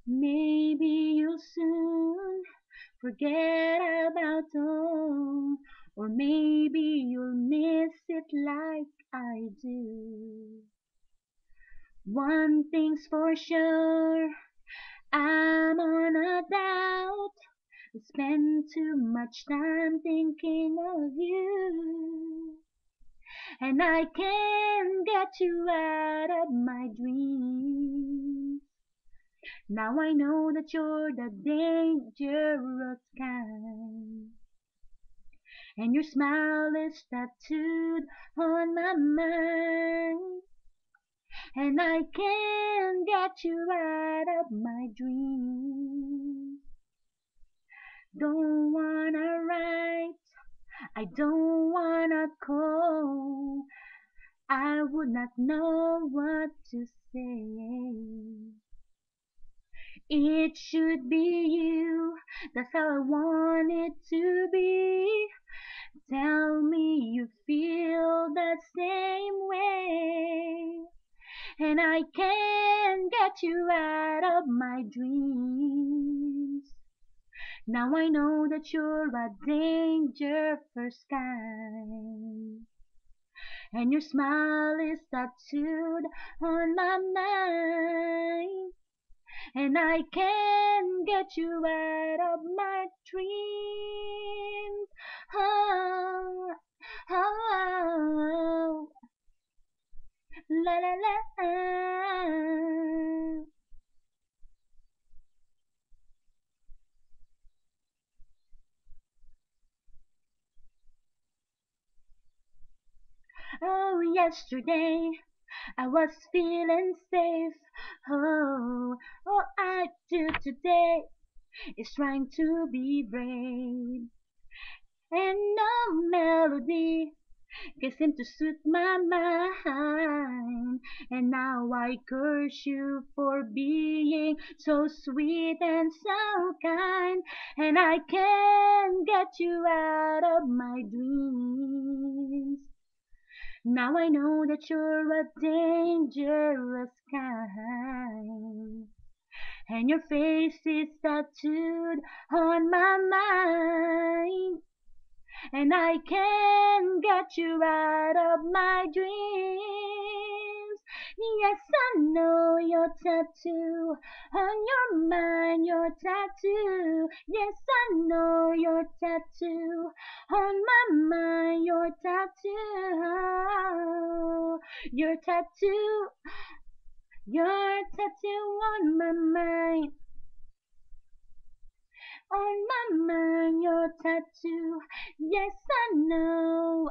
Maybe you'll soon forget about home, or maybe you'll miss it like I do. One thing's for sure, I'm on a doubt. I spend too much time thinking of you, and I can't get you out of my dreams. Now I know that you're the dangerous kind, and your smile is tattooed on my mind, and I can't get you out of my dreams. Don't wanna write, I don't wanna call, I would not know what to say. It should be you, that's how I want it to be. Tell me you feel the same way, and I can't get you out of my dreams. Now I know that you're a dangerous kind, and your smile is tattooed on my mind, and I can't get you out of my dreams. Oh, oh, la la la. Oh, yesterday I was feeling safe. Oh, all I do today is trying to be brave. And no melody can seem to suit my mind. And now I curse you for being so sweet and so kind. And I can't get you out of my dreams. Now I know that you're a dangerous kind, and your face is tattooed on my mind, and I can't get you out of my dreams. Yes, I know your tattoo on your mind, your tattoo. Yes, I know your tattoo on my mind, your tattoo. Your tattoo, your tattoo on my mind. On my mind, your tattoo. Yes, I know.